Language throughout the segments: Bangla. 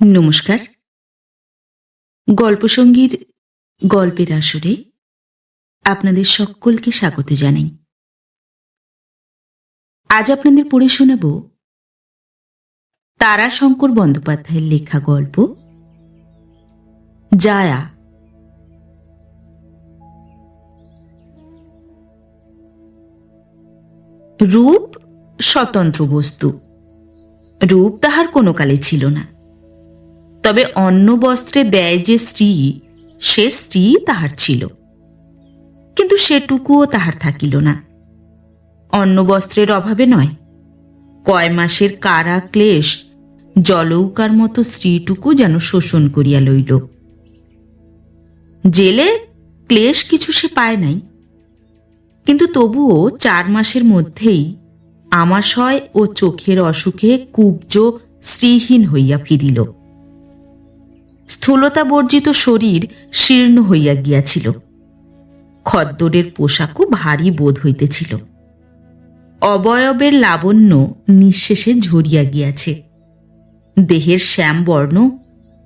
নমস্কার। গল্পসঙ্গীর গল্পের আসরে আপনাদের সকলকে স্বাগত জানাই। আজ আপনাদের পড়ে শোনাব তারাশঙ্কর বন্দ্যোপাধ্যায়ের লেখা গল্প জায়া। রূপ স্বতন্ত্র বস্তু, রূপ তাহার কোনো কালে ছিল না। তবে অন্ন বস্ত্রে দেয় যে স্ত্রী, সে স্ত্রী তাহার ছিল, কিন্তু সেটুকুও তাহার থাকিল না। অন্ন বস্ত্রের অভাবে নয়, কয় মাসের কারা ক্লেশ জলৌকার মতো স্ত্রীটুকু যেন শোষণ করিয়া লইল। জেলে ক্লেশ কিছু সে পায় নাই, কিন্তু তবুও 4 মাসের মধ্যেই আমাশয় ও চোখের অসুখে কুব্জ স্ত্রীহীন হইয়া ফিরিল। স্থূলতা বর্জিত শরীর শীর্ণ হইয়া গিয়াছিল, খদ্দরের পোশাকও ভারী বোধ হইতেছিল। অবয়বের লাবণ্য নিঃশেষে ঝরিয়া গিয়াছে, দেহের শ্যামবর্ণ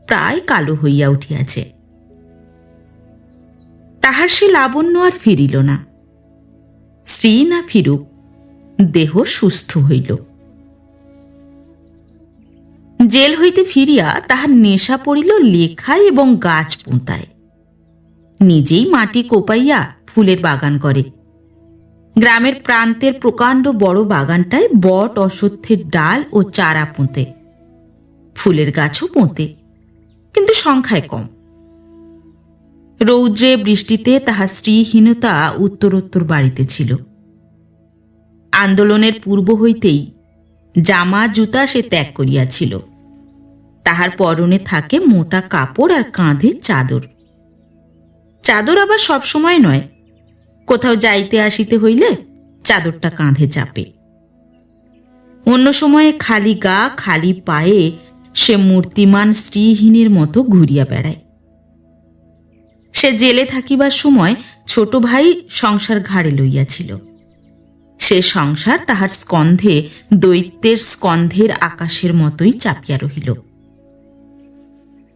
প্রায় কালো হইয়া উঠিয়াছে। তাহার সে লাবণ্য আর ফিরিল না। স্ত্রী না ফিরুক, দেহ সুস্থ হইল। জেল হইতে ফিরিয়া তাহার নেশা পড়িল লেখায় এবং গাছ পুঁতায়। নিজেই মাটি কোপাইয়া ফুলের বাগান করে। গ্রামের প্রান্তের প্রকাণ্ড বড় বাগানটায় বট অশ্বত্থের ডাল ও চারা পুঁতে, ফুলের গাছও পোঁতে, কিন্তু সংখ্যায় কম। রৌদ্রে বৃষ্টিতে তাহার স্ত্রীহীনতা উত্তরোত্তর বাড়িতেছিল। আন্দোলনের পূর্ব হইতেই জামা জুতা সে ত্যাগ করিয়াছিল। তাহার পরনে থাকে মোটা কাপড় আর কাঁধে চাদর। চাদর আবার সবসময় নয়, কোথাও যাইতে আসিতে হইলে চাদরটা কাঁধে চাপে। অন্য সময়ে খালি গা খালি পায়ে সে মূর্তিমান স্ত্রীহীনের মতো ঘুরিয়া বেড়ায়। সে জেলে থাকিবার সময় ছোট ভাই সংসার ঘাড়ে লইয়াছিল। সে সংসার তাহার স্কন্ধে দৈত্যের স্কন্ধের আকাশের মতোই চাপিয়া রহিল।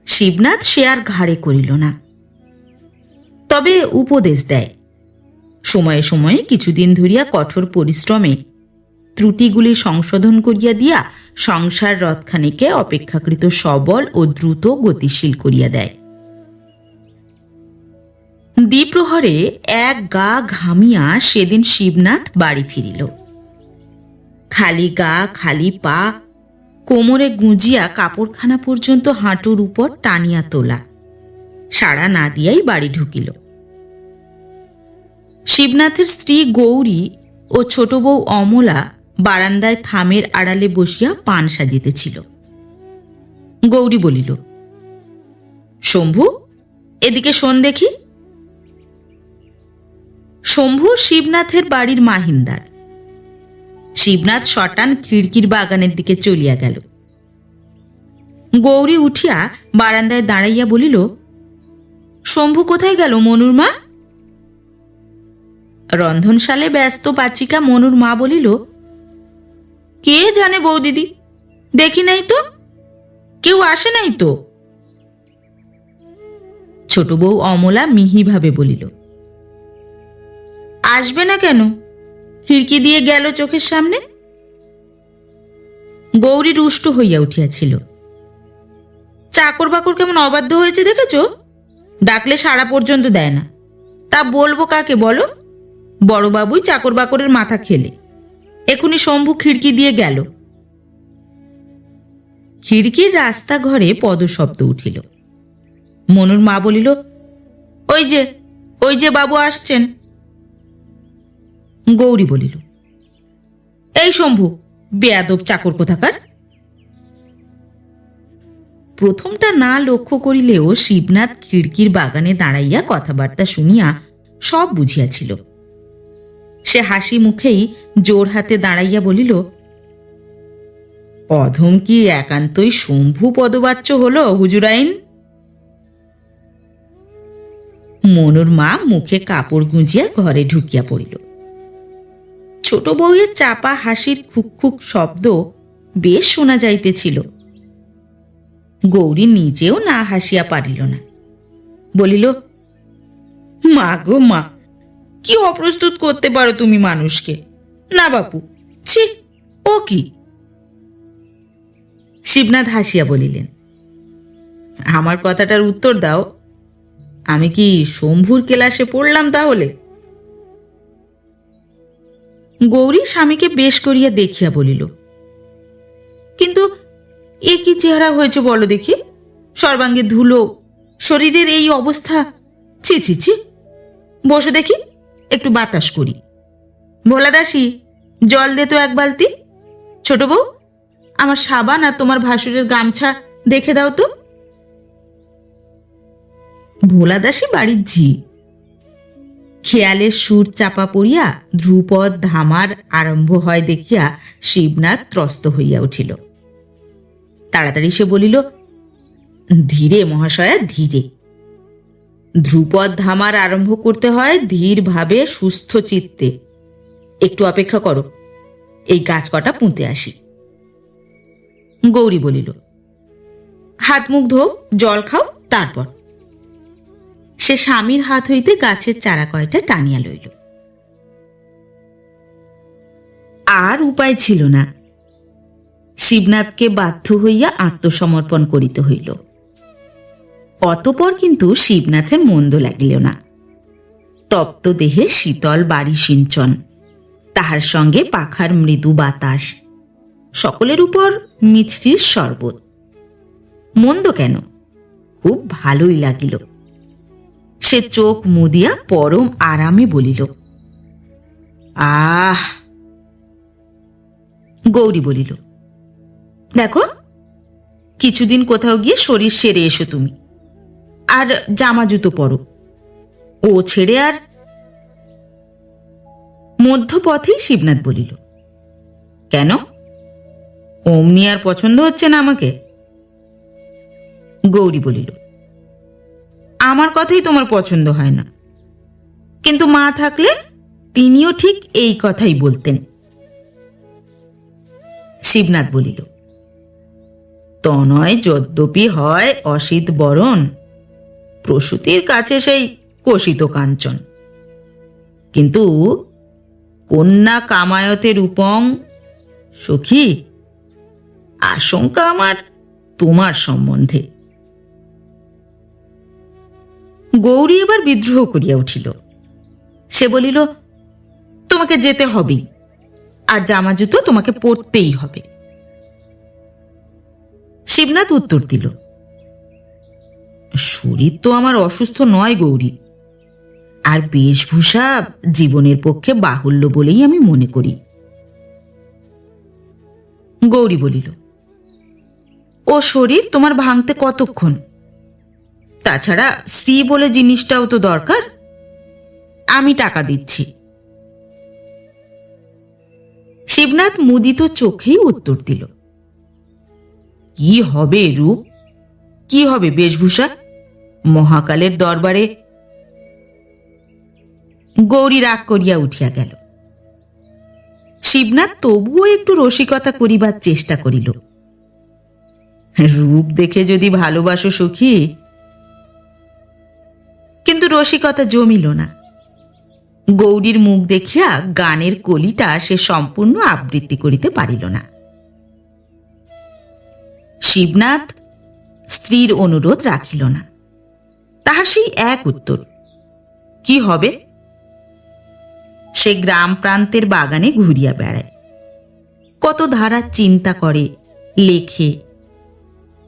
শিবনাথ সে আর ঘাড়ে করিল না, তবে উপদেশ দেয়। সময়ে সময়ে কিছুদিন ধরিয়া কঠোর পরিশ্রমে ত্রুটিগুলি সংশোধন করিয়া দিয়া সংসার রথখানিকে অপেক্ষাকৃত সবল ও দ্রুত গতিশীল করিয়া দেয়। দ্বিপ্রহরে এক গা ঘামিয়া সেদিন শিবনাথ বাড়ি ফিরিল। খালি গা খালি পা, কোমরে গুঁজিয়া কাপড়খানা পর্যন্ত হাঁটুর উপর টানিয়া তোলা, সাড়া না দিয়াই বাড়ি ঢুকিল। শিবনাথের স্ত্রী গৌরী ও ছোট বউ অমলা বারান্দায় থামের আড়ালে বসিয়া পান সাজিতেছিল। গৌরী বলিল, শম্ভু, এদিকে শোন দেখি। শম্ভু শিবনাথের বাড়ির মাহিন্দার। শিবনাথ শটান খিড়কির বাগানের দিকে চলিয়া গেল। গৌরী উঠিয়া বারান্দায় দাঁড়াইয়া বলিল, শম্ভু কোথায় গেল মনুর মা? রন্ধনশালে ব্যস্ত বাচিকা মনুর মা বলিল, কে জানে বৌদিদি, দেখি নাই তো, কেউ আসে নাই তো। ছোট বউ অমলা মিহিভাবে বলিল, আসবে না কেন, খিড়কি দিয়ে গেল চোখের সামনে। গৌরী রুষ্ট হইয়া উঠিয়াছিল। চাকর বাকর কেমন অবাধ্য হয়েছে দেখেছ, ডাকলে সাড়া পর্যন্ত দেয় না। তা বলবো কাকে বলো? বড়বাবুই চাকর বাকরের মাথা খেলে। এখুনি শম্ভু খিড়কি দিয়ে গেল। খিড়কির রাস্তা ঘরে পদশব্দ উঠিল। মনুর মা বলিল, ওই যে বাবু আসছেন। গৌরী বলিল, এই শম্ভু, বেয়াদব চাকর কোথাকার। প্রথমটা না লক্ষ্য করিলেও শিবনাথ খিড়কির বাগানে দাঁড়াইয়া কথাবার্তা শুনিয়া সব বুঝিয়াছিল। সে হাসি মুখেই জোর হাতে দাঁড়াইয়া বলিল, অধম কি একান্তই শম্ভু পদবাচ্য হল হুজুরাইন? মনুর মা মুখে কাপড় গুঁজিয়া ঘরে ঢুকিয়া পড়িল। ছোট বউয়ের চাপা হাসির খুক খুক শব্দ বেশ শোনা যাইতেছিল। গৌরী নিজেও না হাসিয়া পারিল না, বলিল, মা গো মা, কি অপ্রস্তুত করতে পারো তুমি মানুষকে। না বাপু, ছি, ও কি? শিবনাথ হাসিয়া বলিলেন, আমার কথাটার উত্তর দাও। আমি কি শম্ভুর ক্লাসে পড়লাম তাহলে? গৌরী স্বামীকে বেশ করিয়া দেখিয়া বলিল, কিন্তু এ কি চেহারা হয়েছে বলো দেখি? সর্বাঙ্গে ধুলো, শরীরের এই অবস্থা, ছি ছি ছি। বসো দেখি, একটু বাতাস করি। ভোলা দাসী, জল দে তো এক বালতি। ছোট বউ, আমার সাবান আর তোমার ভাসুরের গামছা দেখে দাও তো। ভোলা দাসী বাড়ির ঝি। খেয়ালের সুর চাপা পড়িয়া ধ্রুপদ ধামার আরম্ভ হয় দেখিয়া শিবনাথ ত্রস্ত হইয়া উঠিল। তাড়াতাড়ি সে বলিল, ধীরে মহাশয়া, ধীরে। ধ্রুপদ ধামার আরম্ভ করতে হয় ধীরভাবে, সুস্থ চিত্তে। একটু অপেক্ষা করো, এই গাছ কটা পুঁতে আসি। গৌরী বলিল, হাত মুখ ধো, জল খাও, তারপর। সে স্বামীর হাত হইতে গাছের চারা কয়টা টানিয়া লইল। আর উপায় ছিল না, শিবনাথকে বাধ্য হইয়া আত্মসমর্পণ করিতে হইল। অতপর কিন্তু শিবনাথের মন্দ লাগিল না। তপ্ত দেহে শীতল বাড়ি সিঞ্চন, তাহার সঙ্গে পাখার মৃদু বাতাস, সকলের উপর মিছরির শরবত। মন্দ কেন, খুব ভালোই লাগিল। সে চোখ মুদিয়া পরম আরামে বলিল, আহ। গৌরী বলিল, দেখো, কিছুদিন কোথাও গিয়ে শরীর সেরে এসো তুমি, আর জামা জুতো পরো। ও ছেড়ে আর। মধ্যপথেই শিবনাথ বলিল, কেন, অমনি আর পছন্দ হচ্ছে না আমাকে? গৌরী বলিল, আমার কথাই তোমার পছন্দ হয় না, কিন্তু মা থাকলে তিনিও ঠিক এই কথাই বলতেন। শিবনাথ বলিল, তনয় যদ্যপি হয় অসিত বরণ, প্রসূতির কাছে সেই কোষিত কাঞ্চন, কিন্তু কন্যা কামায়তে রূপং, সখী, আশঙ্কা আমার তোমার সম্বন্ধে। গৌরী এবার বিদ্রোহ করিয়া উঠিল। সে বলিল, তোমাকে যেতে হবেই, আর জামা জুতো তোমাকে পরতেই হবে। শিবনাথ উত্তর দিল, শরীর তো আমার অসুস্থ নয় গৌরী, আর বেশভূষা জীবনের পক্ষে বাহুল্য বলেই আমি মনে করি। গৌরী বলিল, ও শরীর তোমার ভাঙতে কতক্ষণ? তাছাড়া স্ত্রী বলে জিনিসটাও তো দরকার। আমি টাকা দিচ্ছি। শিবনাথ মুদিত চোখেই উত্তর দিল, কি হবে রূপ, কি হবে বেশভূষা, মহাকালের দরবারে। গৌরী রাগ করিয়া উঠিয়া গেল। শিবনাথ তবুও একটু রসিকতা করিবার চেষ্টা করিল, রূপ দেখে যদি ভালোবাসো সখী। কিন্তু রসিকতা জমিল না। গৌরীর মুখ দেখিয়া গানের কলিটা সে সম্পূর্ণ আবৃত্তি করিতে পারিল না। শিবনাথ স্ত্রীর অনুরোধ রাখিল না। তাহার সেই এক উত্তর, কি হবে? সে গ্রাম প্রান্তের বাগানে ঘুরিয়া বেড়ায়, কত ধারা চিন্তা করে, লেখে।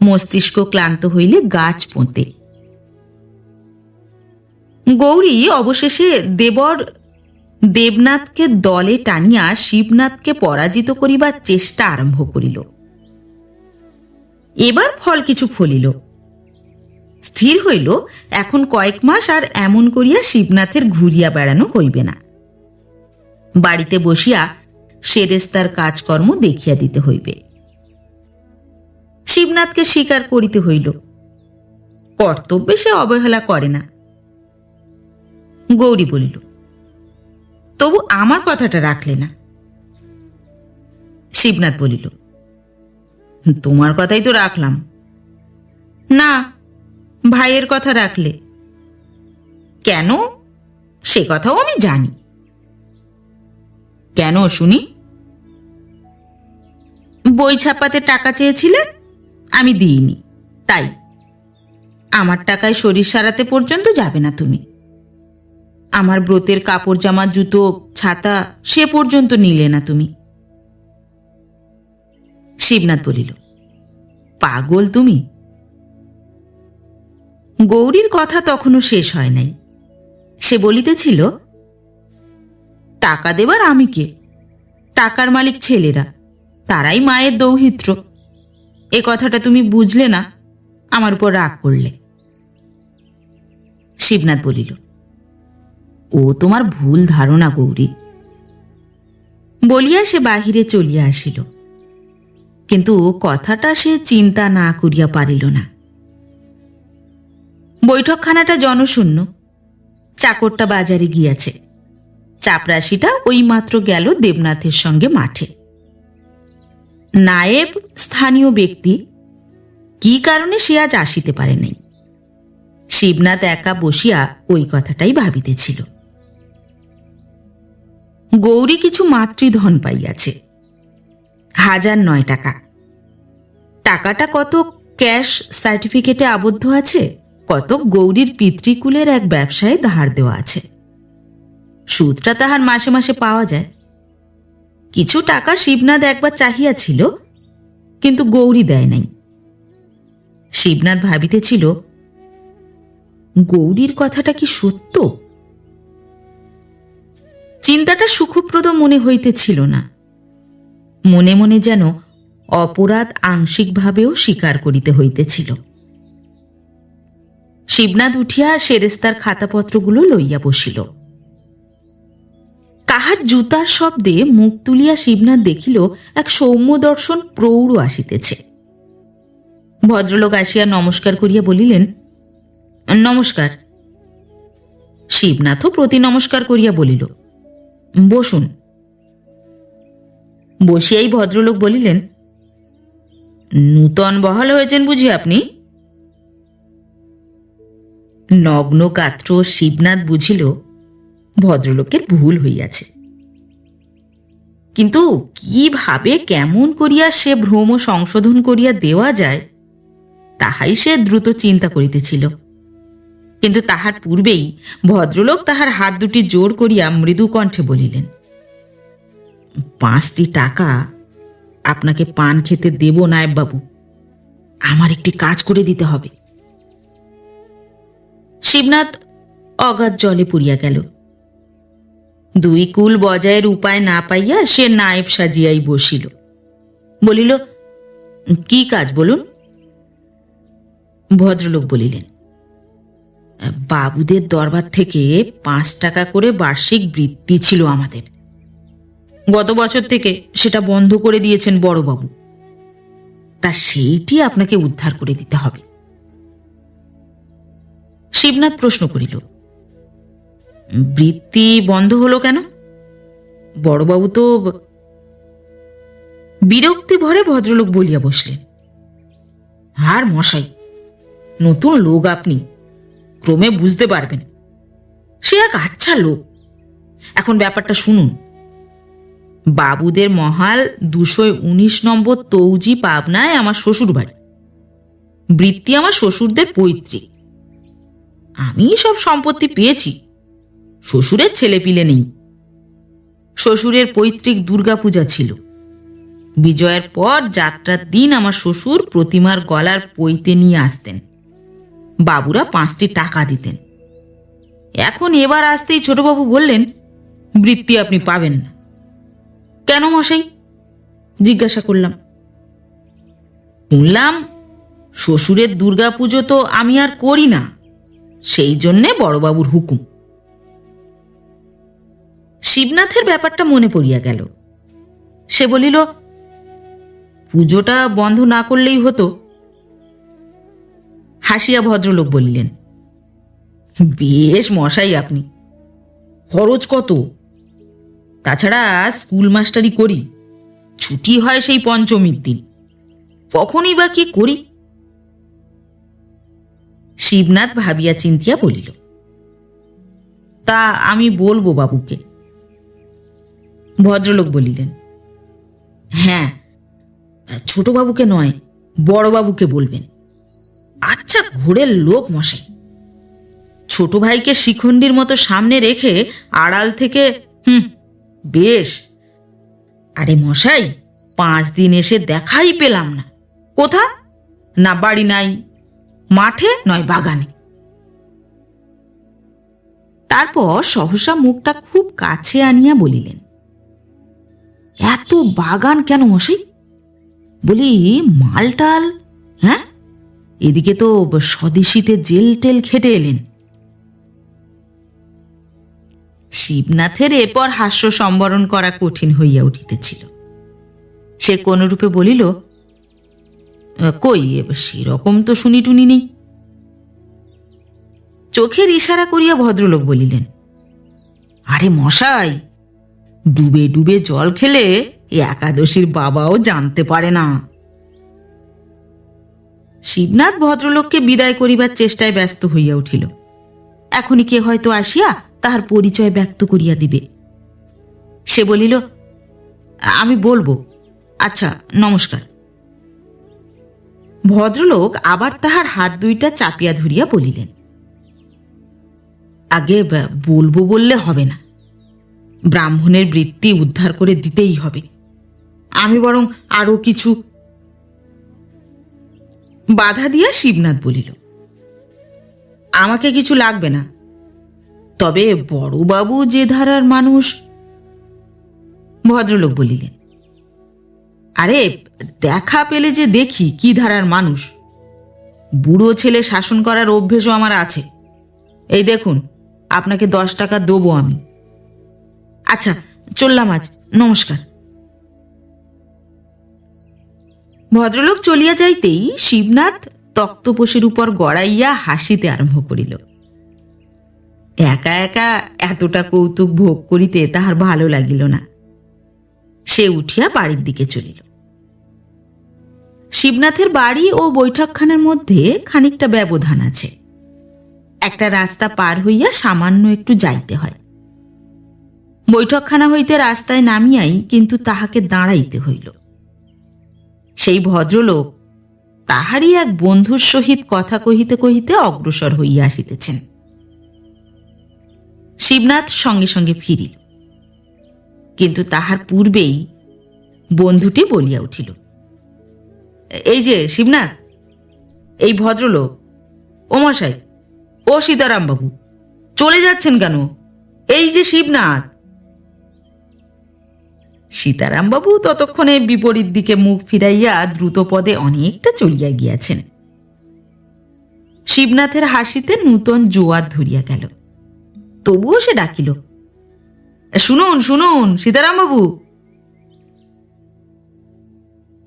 মস্তিষ্ক ক্লান্ত হইলে গাছ পোঁতে। গৌরী অবশেষে দেবনাথকে দলে টানিয়া শিবনাথকে পরাজিত করিবার চেষ্টা আরম্ভ করিল। এবার ফল কিছু ফলিল। স্থির হইল, এখন কয়েক মাস আর এমন করিয়া শিবনাথের ঘুরিয়া বেড়ানো হইবে না। বাড়িতে বসিয়া সেরেস্তার কাজকর্ম দেখিয়া দিতে হইবে। শিবনাথকে স্বীকার করিতে হইল, কর্তব্যে সে অবহেলা করে না। গৌরী বলিল, তবু আমার কথাটা রাখলে না। শিবনাথ বলিল, তোমার কথাই তো রাখলাম, না, ভাইয়ের কথা রাখলে। কেন, সে কথাও আমি জানি। কেন শুনি? বই ছাপাতে টাকা চেয়েছিলে, আমি দিইনি, তাই। আমার টাকায় শরীর সারাতে পর্যন্ত যাবে না তুমি। আমার ব্রতের কাপড় জামা জুতো ছাতা সে পর্যন্ত নিলে না তুমি। শিবনাথ বলিল, পাগল তুমি। গৌরীর কথা তখনও শেষ হয় নাই। সে বলিতেছিল, টাকা দেবার আমি কে? টাকার মালিক ছেলেরা, তারাই মায়ের দৌহিত্র। এ কথাটা তুমি বুঝলে না, আমার উপর রাগ করলে। শিবনাথ বলিল, ও তোমার ভুল ধারণা গৌরী। বলিয়া সে বাহিরে চলিয়া আসিল, কিন্তু কথাটা সে চিন্তা না করিয়া পারিল না। বৈঠকখানাটা জনশূন্য। চাকরটা বাজারে গিয়াছে, চাপরাশিটা ওই মাত্র গেল দেবনাথের সঙ্গে মাঠে। নায়েব স্থানীয় ব্যক্তি, কি কারণে সে আজ আসিতে পারে নাই। শিবনাথ একা বসিয়া ওই কথাটাই ভাবিতেছিল। গৌরী কিছু মাতৃধন পাইয়াছে, 1009 টাকা। টাকাটা কত ক্যাশ সার্টিফিকেটে আবদ্ধ আছে, কত গৌরীর পিতৃকুলের এক ব্যবসায়ে ধার দেওয়া আছে। সুদটা তাহার মাসে মাসে পাওয়া যায়। কিছু টাকা শিবনাথ একবার চাহিয়াছিল, কিন্তু গৌরী দেয় নাই। শিবনাথ ভাবিতেছিল, গৌরীর কথাটা কি সত্য? চিন্তাটা সুখপ্রদ মনে হইতেছিল না। মনে মনে যেন অপরাধ আংশিকভাবেও স্বীকার করিতে হইতেছিল। শিবনাথ উঠিয়া সেরেস্তার খাতাপত্রগুলো লইয়া বসিল। কাহার জুতার শব্দে মুখ তুলিয়া শিবনাথ দেখিল এক সৌম্য দর্শন প্রৌঢ় আসিতেছে। ভদ্রলোক আসিয়া নমস্কার করিয়া বলিলেন, নমস্কার। শিবনাথও প্রতি নমস্কার করিয়া বলিল, বসুন। বসিয়াই ভদ্রলোক বলিলেন, নূতন বহাল হয়েছেন বুঝি আপনি? নগ্ন গাত্র শিবনাথ বুঝিল ভদ্রলোকের ভুল হইয়াছে, কিন্তু কিভাবে কেমন করিয়া সে ভ্রম সংশোধন করিয়া দেওয়া যায় তাহাই সে দ্রুত চিন্তা করিতেছিল। কিন্তু তাহার পূর্বেই ভদ্রলোক তাহার হাত দুটি জোর করিয়া মৃদু কণ্ঠে বলিলেন, 5টি টাকা আপনাকে পান খেতে দেব নায়েববাবু, আমার একটি কাজ করে দিতে হবে। শিবনাথ অগাধ জলে পড়িয়া গেল। 2 কুল বজায়ের উপায় না পাইয়া সে নায়েব সাজিয়াই বসিল। বলিল, কি কাজ বলুন? ভদ্রলোক বলিলেন, বাবুদের দরবার থেকে 5 টাকা করে বার্ষিক বৃত্তি ছিল আমাদের। গত বছর থেকে সেটা বন্ধ করে দিয়েছেন বড়বাবু, তা সেইটি আপনাকে উদ্ধার করে দিতে হবে। শিবনাথ প্রশ্ন করিল, বৃত্তি বন্ধ হলো কেন? বড়বাবু তো। বিরক্তি ভরে ভদ্রলোক বলিয়া বসলেন, আর মশাই, নতুন লোক আপনি, ক্রমে বুঝতে পারবেন। সে এক আচ্ছা লোক। এখন ব্যাপারটা শুনুন। বাবুদের মহাল 219 নম্বর তৌজি পাবনায় আমার শ্বশুর বাড়ি। বৃত্তি আমার শ্বশুরদের পৈতৃক। আমি সব সম্পত্তি পেয়েছি, শ্বশুরের ছেলেপিলে নেই। শ্বশুরের পৈতৃক দুর্গাপূজা ছিল। বিজয়ের পর যাত্রার দিন আমার শ্বশুর প্রতিমার গলার পৈতে নিয়ে আসতেন, বাবুরা 5টি টাকা দিতেন। এখন এবার আসতেই ছোটবাবু বললেন, বৃত্তি আপনি পাবেন না। কেন মশাই? জিজ্ঞাসা করলাম। শুনলাম শ্বশুরের দুর্গাপুজো তো আমি আর করি না, সেই জন্যে বড়বাবুর হুকুম। শিবনাথের ব্যাপারটা মনে পড়িয়া গেল। সে বলিল, পুজোটা বন্ধ না করলেই হতো। হাসিয়া ভদ্রলোক বলিলেন, বেশ মশাই আপনি, খরচ কত? তাছাড়া স্কুল মাস্টারি করি, ছুটি হয় সেই পঞ্চমীর দিন, কখনই বা কি করি। শিবনাথ ভাবিয়া চিন্তিয়া বলিল, তা আমি বলবো বাবুকে। ভদ্রলোক বলিলেন, হ্যাঁ, ছোট বাবুকে নয়, বড় বাবুকে বলবেন। আচ্ছা ঘোরের লোক মশাই, ছোট ভাইকে শিখণ্ডীর মতো সামনে রেখে আড়াল থেকে বেশ। আরে মশাই, 5 দিন এসে দেখাই পেলাম না। কোথা? না বাড়ি নাই, মাঠে নয় বাগানে। তারপর সহসা মুখটা খুব কাছে আনিয়া বলিলেন, এত বাগান কেন মশাই? বলি মালটাল? হ্যাঁ, এদিকে তো স্বদেশীতে জেল টেল খেটে এলেন। শিবনাথের এরপর হাস্য সম্বরণ করা কঠিন হইয়া উঠিতেছিল। সে কোনরূপে বলিল, কই সেরকম তো শুনি টুনি নেই। চোখের ইশারা করিয়া ভদ্রলোক বলিলেন, আরে মশাই, ডুবে ডুবে জল খেলে একাদশীর বাবাও জানতে পারে না। শিবনাথ ভদ্রলোককে বিদায় করিবার চেষ্টায় ব্যস্ত হইয়া উঠিল। এখনই কে হয়তো আসিয়া তাহার পরিচয় ব্যক্ত করিয়া দিবে। সে বলিল, আমি বলবো, আচ্ছা নমস্কার। ভদ্রলোক আবার তাহার হাত দুইটা চাপিয়া ধরিয়া বলিলেন, আগে বলবো বললে হবে না, ব্রাহ্মণের বৃত্তি উদ্ধার করে দিতেই হবে। আমি বরং আরো কিছু। বাধা দিয়া শিবনাথ বলিল, আমাকে কিছু লাগবে না, তবে বড়বাবু যে ধারার মানুষ। ভদ্রলোক বলিলেন, আরে দেখা পেলে যে দেখি কি ধারার মানুষ। বুড়ো ছেলে শাসন করার অভ্যেসও আমার আছে। এই দেখুন, আপনাকে 10 টাকা দেবো আমি। আচ্ছা চললাম আজ, নমস্কার। ভদ্রলোক চলিয়া যাইতেই শিবনাথ তক্তপোষের উপর গড়াইয়া হাসিতে আরম্ভ করিল। একা একা এতটা কৌতুক ভোগ করিতে তাহার ভালো লাগিল না। সে উঠিয়া বাড়ির দিকে চলিল। শিবনাথের বাড়ি ও বৈঠকখানার মধ্যে খানিকটা ব্যবধান আছে। একটা রাস্তা পার হইয়া সামান্য একটু যাইতে হয়। বৈঠকখানা হইতে রাস্তায় নামিয়াই কিন্তু তাহাকে দাঁড়াইতে হইল। সেই ভদ্রলোক তাহারই এক বন্ধুর সহিত কথা কহিতে কহিতে অগ্রসর হইয়া আসিতেছেন। শিবনাথ সঙ্গে সঙ্গে ফিরিল, কিন্তু তাহার পূর্বেই বন্ধুটি বলিয়া উঠিল, এই যে শিবনাথ, এই ভদ্রলোক। ও মশাই, ও সীতারাম বাবু, চলে যাচ্ছেন কেন? এই যে শিবনাথ। সীতারাম বাবু ততক্ষণে বিপরীত দিকে মুখ ফিরাইয়া দ্রুত পদে অনেকটা চলিয়া গিয়াছেন। শিবনাথের হাসিতে নূতন জোয়ার ধরিয়া গেল। তবুও সে ডাকিল, শুনুন শুনুন সীতারাম বাবু।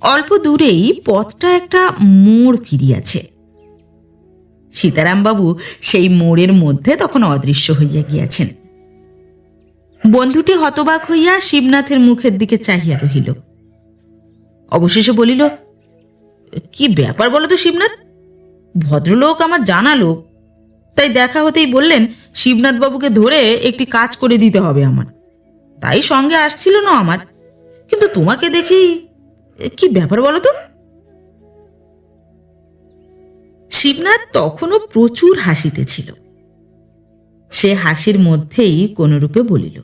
অল্প দূরেই পথটা একটা মোড় ফিরিয়াছে। সীতারাম বাবু সেই মোড়ের মধ্যে তখন অদৃশ্য হইয়া গিয়াছেন। বন্ধুটি হতবাক হইয়া শিবনাথের মুখের দিকে চাহিয়া রহিল। অবশেষে বলিল, কি ব্যাপার বলো তো শিবনাথ? ভদ্রলোক আমার জানা লোক, তাই দেখা হতেই বললেন শিবনাথ বাবুকে ধরে একটি কাজ করে দিতে হবে আমার, তাই সঙ্গে আসছিল না আমার। কিন্তু তোমাকে দেখি, কি ব্যাপার বলো তো? শিবনাথ তখনও প্রচুর হাসিতেছিল। সে হাসির মধ্যেই কোনরূপে বলিল,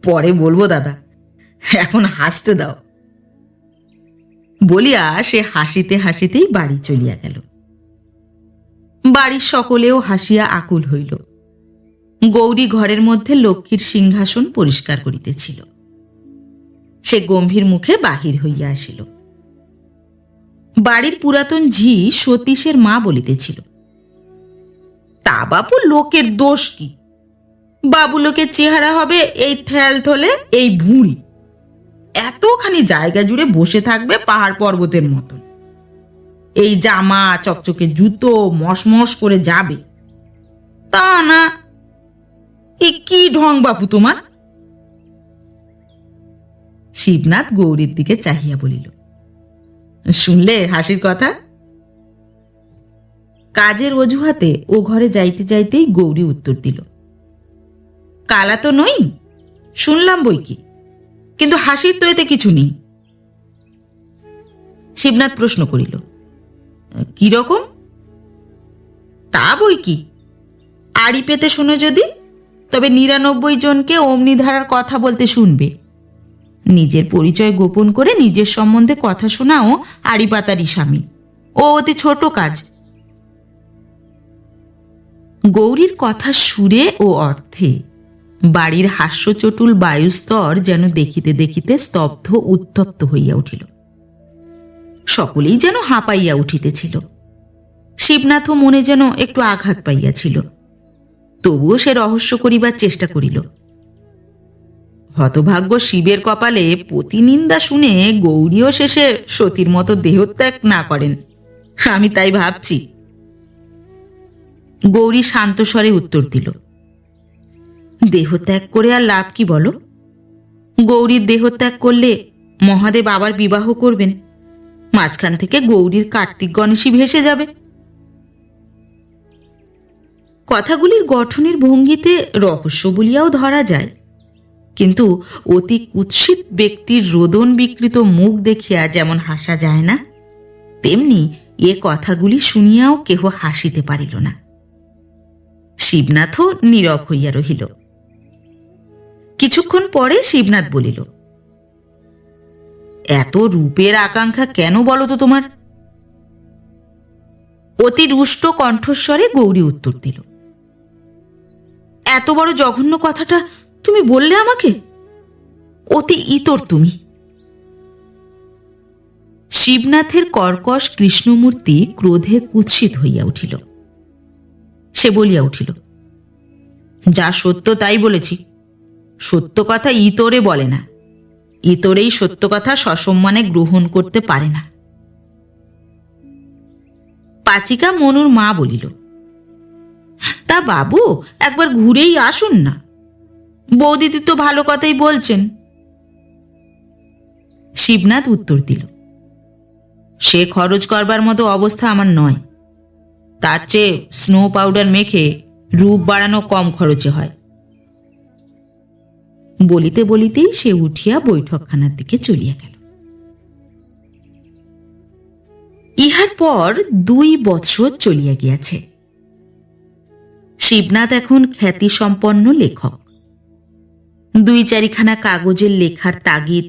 পরে বলবো দাদা, এখন হাসতে দাও। বলিয়া সে হাসিতে হাসিতেই বাড়ি চলিয়া গেল। বাড়ির সকলেও হাসিয়া আকুল হইল। গৌরী ঘরের মধ্যে লক্ষ্মীর সিংহাসন পরিষ্কার করিতেছিল। সে গম্ভীর মুখে বাহির হইয়া আসিল। বাড়ির পুরাতন ঝি সতীশের মা বলিতেছিল, তা বাপু লোকের দোষ কি? বাবু লোকের চেহারা হবে এই থ্যাল থলে, এই ভুঁড়ি, এতখানি জায়গা জুড়ে বসে থাকবে পাহাড় পর্বতের মতন। এই জামা, চকচকে জুতো, মশমশ করে যাবে, তা না। এ কি ঢং বাপু তোমার? শিবনাথ গৌরীর দিকে চাহিয়া বলিল, শুনলে হাসির কথা? কাজের অজুহাতে ও ঘরে যাইতে যাইতেই গৌরী উত্তর দিল, কালা তো নই, শুনলাম বই কি, কিন্তু হাসির তো এতে কিছু নেই। শিবনাথ প্রশ্ন করিল, কিরকম? তা বই কি, আড়ি পেতে শোনো যদি, তবে ৯৯ জনকে অমনি ধারার কথা বলতে শুনবে। নিজের পরিচয় গোপন করে নিজের সম্বন্ধে কথা শোনাও আড়ি পাতারই স্বামী। ও অতি ছোট কাজ। গৌরীর কথা সুরে ও অর্থে বাড়ির হাস্যচটুল বায়ুস্তর যেন দেখিতে দেখিতে স্তব্ধ উত্তপ্ত হইয়া উঠিল। সকলেই যেন হাঁপাইয়া উঠিতেছিল। শিবনাথও মনে যেন একটু আঘাত পাইয়াছিল। তবুও সে রহস্য করিবার চেষ্টা করিল। হতভাগ্য শিবের কপালে প্রতিনিন্দা শুনে গৌরীও শেষে সতীর মতো দেহত্যাগ না করেন, আমি তাই ভাবছি। গৌরী শান্ত স্বরে উত্তর দিল, দেহত্যাগ করে আর লাভ কি বলো? গৌরীর দেহত্যাগ করলে মহাদেব আবার বিবাহ করবেন, মাঝখান থেকে গৌরীর কার্তিক গণেশই ভেসে যাবে। কথাগুলির গঠনের ভঙ্গিতে রহস্য বলিয়াও ধরা যায়, কিন্তু অতি কুৎসিত ব্যক্তির রোদন বিকৃত মুখ দেখিয়া যেমন হাসা যায় না, তেমনি এ কথাগুলি শুনিয়াও কেহ হাসিতে পারিল না। শিবনাথও নীরব হইয়া রহিল। কিছুক্ষণ পরে শিবনাথ বলিল, এত রূপের আকাঙ্ক্ষা কেন বলো তো তোমার? অতি রুষ্ট কণ্ঠস্বরে গৌরী উত্তর দিল, এত বড় জঘন্য কথাটা তুমি বললে আমাকে? অতি ইতর তুমি। শিবনাথের কর্কশ কৃষ্ণমূর্তি ক্রোধে কুৎসিত হইয়া উঠিল। সে বলিয়া উঠিল, যা সত্য তাই বলেছি। সত্য কথা ইতরে বলে না, ইতরেই সত্য কথা সসম্মানে গ্রহণ করতে পারে না। পাচিকা মনুর মা বলিল, তা বাবু একবার ঘুরেই আসুন না, বৌদিদি তো ভালো কথাই বলছেন। শিবনাথ উত্তর দিল, সে খরচ করবার মতো অবস্থা আমার নয়। তার চেয়ে স্নো পাউডার মেখে রূপ বাড়ানো কম খরচে হয়। বলিতে বলিতেই সে উঠিয়া বৈঠকখানার দিকে চলিয়া গেল। ইহার পর ২ বৎসর চলিয়া গিয়াছে। শিবনাথ এখন খ্যাতিসম্পন্ন লেখক। ২-৪খানা কাগজের লেখার তাগিদ,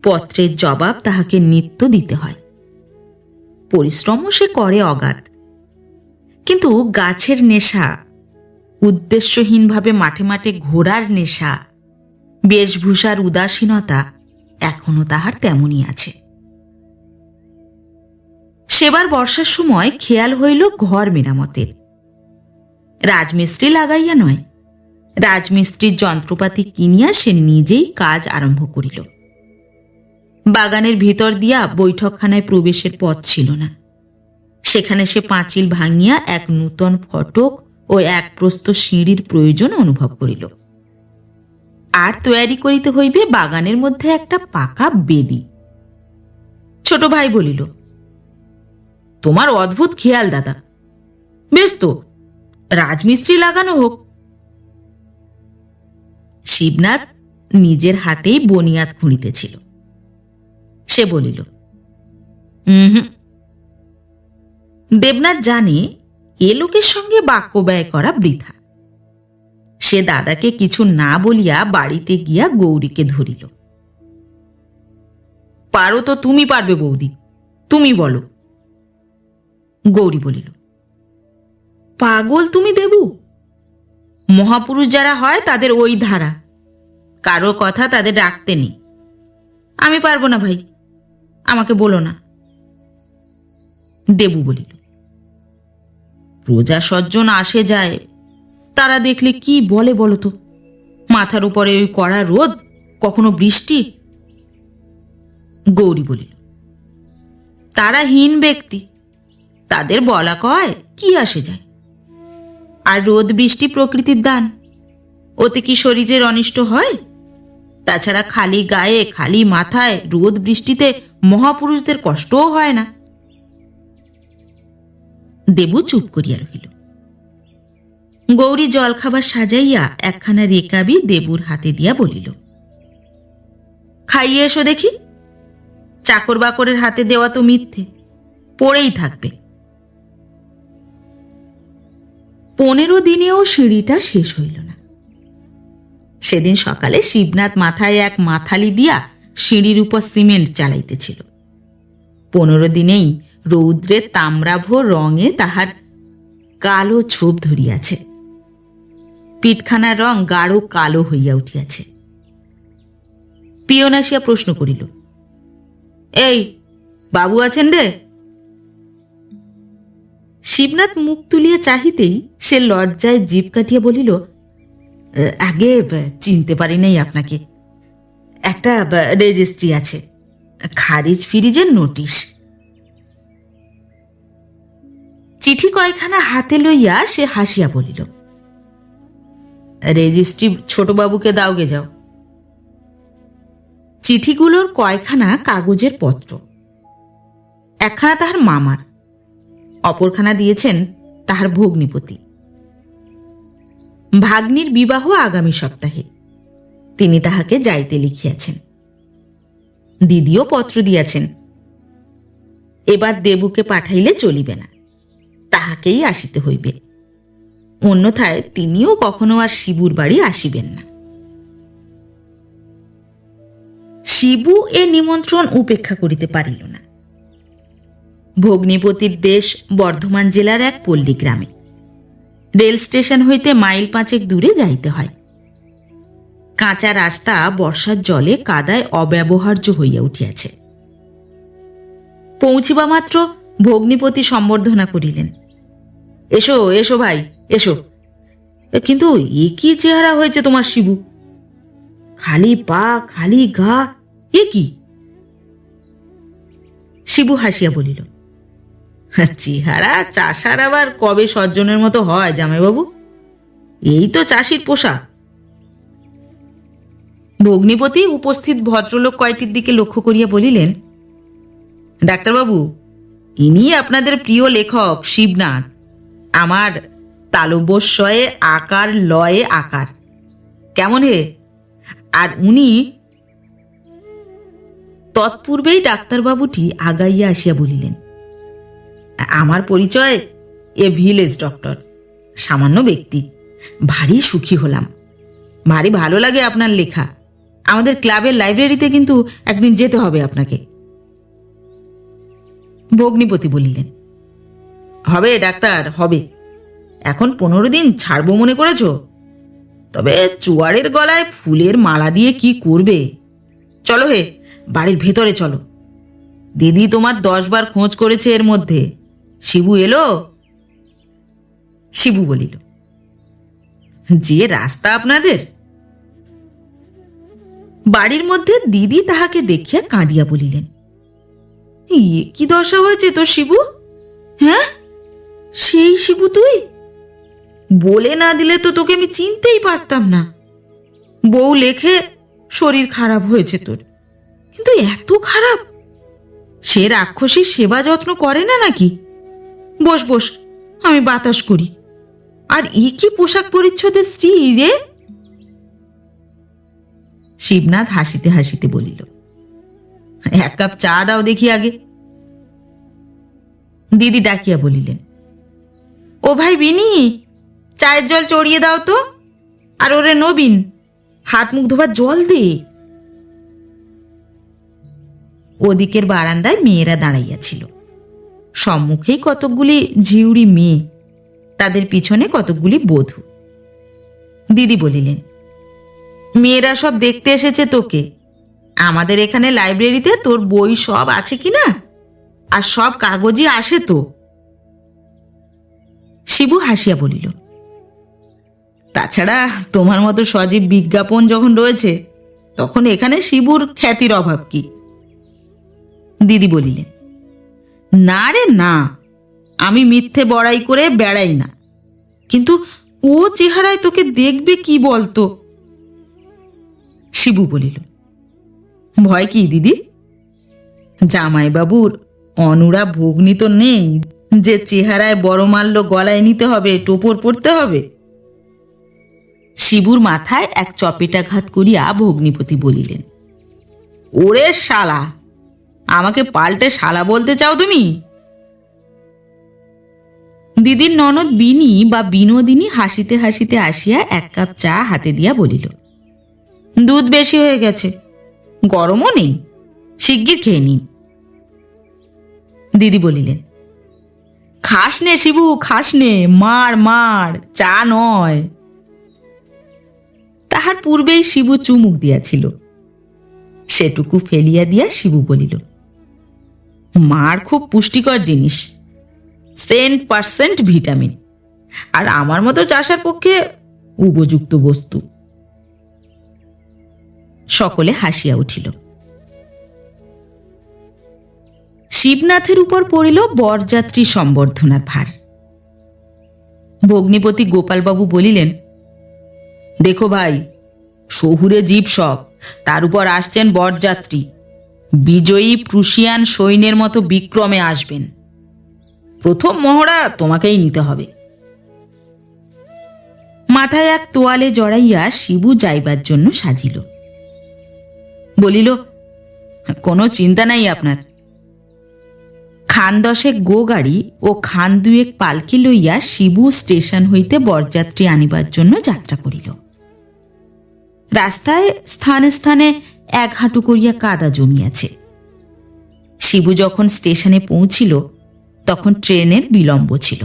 পত্রের জবাব তাহাকে নিত্য দিতে হয়। পরিশ্রমও সে করে অগাধ, কিন্তু গাছের নেশা, উদ্দেশ্যহীনভাবে মাঠে মাঠে ঘোরার নেশা, বেশভূষার উদাসীনতা এখনো তাহার তেমনই আছে। সেবার বর্ষার সময় খেয়াল হইল ঘর মেরামতের। রাজমিস্ত্রি লাগাইয়া নয়, রাজমিস্ত্রির যন্ত্রপাতি কিনিয়া সে নিজেই কাজ আরম্ভ করিল। বাগানের ভিতর দিয়া বৈঠকখানায় প্রবেশের পথ ছিল না। সেখানে সে পাঁচিল ভাঙিয়া এক নূতন ফটক ও এক প্রস্থ সিঁড়ির প্রয়োজন অনুভব করিল। আর তৈয়ারি করিতে হইবে বাগানের মধ্যে একটা পাকা বেদি। ছোট ভাই বলিল, তোমার অদ্ভুত খেয়াল দাদা, বেশ তো, রাজমিস্ত্রি লাগানো হোক। শিবনাথ নিজের হাতেই বনিয়াদ খুঁড়িতেছিল। সে বলিল, দেবনাথ জানে এ লোকের সঙ্গে বাক্য ব্যয় করা বৃথা। সে দাদাকে কিছু না বলিয়া বাড়িতে গিয়া গৌরীকে ধরিল। পারো তো তুমি পারবে বৌদি, তুমি বলো। গৌরী বলিল, পাগল তুমি দেবু? মহাপুরুষ যারা হয় তাদের ওই ধারা, কারো কথা তাদের রাখতে নেই। আমি পারবো না ভাই, আমাকে বলো না। দেবু বলিল, প্রজা সজ্জন আসে যায়, তারা দেখলে কি বলে বলো তো? মাথার উপরে ওই কড়া রোদ, কখনো বৃষ্টি। গৌরী বলিল, তারা হীন ব্যক্তি, তাদের বলা কয় কি আসে যায়? আর রোদ বৃষ্টি প্রকৃতির দান, ওতে কি শরীরের অনিষ্ট হয়? তাছাড়া খালি গায়ে খালি মাথায় রোদ বৃষ্টিতে মহাপুরুষদের কষ্টও হয় না। দেবু চুপ করিয়া রহিল। গৌরী জলখাবার সাজাইয়া একখানা রেকাবি দেবুর হাতে দিয়া বলিল, খাইয়ে এসো দেখি। চাকর বাকরের হাতে দেওয়া তো মিথ্যে, পড়েই থাকবে। 15 দিনেও সিঁড়িটা শেষ হইল না। সেদিন সকালে শিবনাথ মাথায় এক মাথালি দিয়া সিঁড়ির উপর সিমেন্ট চালাইতেছিল। 15 দিনেই রৌদ্রের তাম্রাভ রঙে তাহার কালো ছোপ ধরিয়াছে, পিঠখানার রং গাঢ় কালো হইয়া উঠিয়াছে। পিয়ন আসিয়া প্রশ্ন করিল, এই বাবু আছেন রে? শিবনাথ মুখ তুলিয়া চাহিতেই সে লজ্জায় জিভ কাটিয়া বলিল, আগে চিনতে পারি নাই আপনাকে। একটা রেজিস্ট্রি আছে, খারিজ ফিরিজের নোটিশ। চিঠি কয়খানা হাতে লইয়া সে হাসিয়া বলিল, রেজিস্ট্রি ছোটবাবুকে দাওগে যাও। চিঠিগুলোর কয়খানা কাগজের পত্র, একখানা তাহার মামার, অপরখানা দিয়েছেন তাহার ভগ্নিপতি। ভাগ্নির বিবাহ আগামী সপ্তাহে, তিনি তাহাকে যাইতে লিখিয়াছেন। দিদিও পত্র দিয়াছেন। এবার দেবুকে পাঠাইলে চলিবে না, তাহাকেই আসিতে হইবে, অন্যথায় তিনিও কখনো আর শিবুর বাড়ি আসিবেন না। শিবু এ নিমন্ত্রণ উপেক্ষা করিতে পারিল না। ভগ্নিপতির দেশ বর্ধমান জেলার এক পল্লী গ্রামে, রেল স্টেশন হইতে মাইল 5 দূরে যাইতে হয়। কাঁচা রাস্তা বর্ষার জলে কাদায় অব্যবহার্য হইয়া উঠিয়াছে। পৌঁছিবা মাত্র ভগ্নিপতি সম্বর্ধনা করিলেন, এসো এসো ভাই এসো। কিন্তু এ কি চেহারা হয়েছে তোমার শিবু? খালি পা খালি গা, এ কি? শিবু হাসিয়া বলিল, চেহারা চাষার আবার কবে সজ্জনের মতো হয় জামাইবাবু? এই তো চাষির পোশাক। ভগ্নিপতি উপস্থিত ভদ্রলোক কয়টির দিকে লক্ষ্য করিয়া বলিলেন, ডাক্তারবাবু, ইনি আপনাদের প্রিয় লেখক শিবনাথ। আমার তালব্যস্বয়ে আকার লয়ে আকার, কেমন হে? আর উনি। তৎপূর্বেই ডাক্তারবাবুটি আগাইয়া আসিয়া বলিলেন, আমার পরিচয় এ ভিলেজ ডক্টর, সামান্য ব্যক্তি। ভারী সুখী হলাম, ভারী ভালো লাগে আপনার লেখা। আমাদের ক্লাবের লাইব্রেরিতে কিন্তু একদিন যেতে হবে আপনাকে। ভগ্নিপতি বলিলেন, হবে ডাক্তার, হবে। এখন 15 দিন ছাড়বো মনে করেছ? তবে চুয়ারের গলায় ফুলের মালা দিয়ে কি করবে? চলো হে, বাড়ির ভেতরে চলো। দিদি তোমার 10 বার খোঁজ করেছে এর মধ্যে। শিবু এলো? শিবু বলিল, যে রাস্তা আপনাদের। বাড়ির মধ্যে দিদি তাহাকে দেখিয়া কাঁদিয়া বলিলেন, কি দশা হয়েছে তোর শিবু? হ্যাঁ, সেই শিবু তুই? বলে না দিলে তো তোকে আমি চিনতেই পারতাম না। বউ লেখে শরীর খারাপ হয়েছে তোর, কিন্তু এত খারাপ? সে রাক্ষসী সেবা যত্ন করে না নাকি? বস বস, আমি বাতাস করি। আর ই কি পোশাক পরিচ্ছদের স্ত্রী রে? শিবনাথ হাসিতে হাসিতে বলিল, 1 কাপ চা দাও দেখি আগে। দিদি ডাকিয়া বলিলেন, ও ভাই বিনি, চায়ের জল চড়িয়ে দাও তো। আর ওরে নবীন, হাত মুখ ধোবার জল দে। ওদিকের বারান্দায় মেয়েরা দাঁড়াইয়াছিল। সম্মুখেই কতকগুলি ঝিউড়ি মেয়ে, তাদের পিছনে কতকগুলি বধূ। দিদি বলিলেন, মেয়েরা সব দেখতে এসেছে তোকে। আমাদের এখানে লাইব্রেরিতে তোর বই সব আছে কিনা, আর সব কাগজই আসে তো। শিবু হাসিয়া বলিল, তাছাড়া তোমার মতো সজীব বিজ্ঞাপন যখন রয়েছে, তখন এখানে শিবুর খ্যাতির অভাব কি? দিদি বলিলেন, না রে না, আমি মিথ্যে বড়াই করে বেড়াই না, কিন্তু ও চেহারায় তোকে দেখবে কি বলতো? শিবু বলিল, ভয় কি দিদি? জামাইবাবুর অনুরা ভগ্নি তো নেই যে চেহারায় বড় মাল্য গলায় নিতে হবে, টোপর পড়তে হবে? শিবুর মাথায় এক চপেটাঘাত করিয়া ভগ্নিপতি বলিলেন, ওরে শালা, আমাকে পাল্টে শালা বলতে চাও তুমি? দিদির ননদ বিনি বা বিনোদিনী হাসিতে হাসিতে আসিয়া এক কাপ চা হাতে দিয়া বলিল, দুধ বেশি হয়ে গেছে, গরমও নেই, শিগগির খেয়ে নিন। দিদি বলিলেন, খাস নে শিবু, খাস নে, মার মার, চা নয়। তাহার পূর্বেই শিবু চুমুক দিয়াছিল, সেটুকু ফেলিয়া দিয়া শিবু বলিল, মার খুব পুষ্টিকর জিনিস, 100% ভিটামিন, আর আমার মতো চাষার পক্ষে উপযুক্ত বস্তু। সকলে হাসিয়া উঠিল। শিবনাথের উপর পড়িল বরযাত্রী সম্বর্ধনার ভার। ভগ্নিপতি গোপালবাবু বলিলেন, দেখো ভাই, শহুরে জীব সব, তার উপর আসছেন বরযাত্রী, বিজয়ী প্রুশিয়ান সৈন্যের মতো বিক্রমে আসবেন, প্রথম মহড়া তোমাকেই নিতে হবে। মাথায় এক তোয়ালে জড়াইয়া শিবু যাইবার জন্য সাজিল। বলিল, কোনো চিন্তা নাই আপনার। খান 10 গো গাড়ি ও খান 2 পালকি লইয়া শিবু স্টেশন হইতে বরযাত্রী আনিবার জন্য যাত্রা করিল। রাস্তায় স্থানে স্থানে এক হাঁটু করিয়া কাদা জমিয়াছে। শিবু যখন স্টেশনে পৌঁছিল তখন ট্রেনের বিলম্ব ছিল।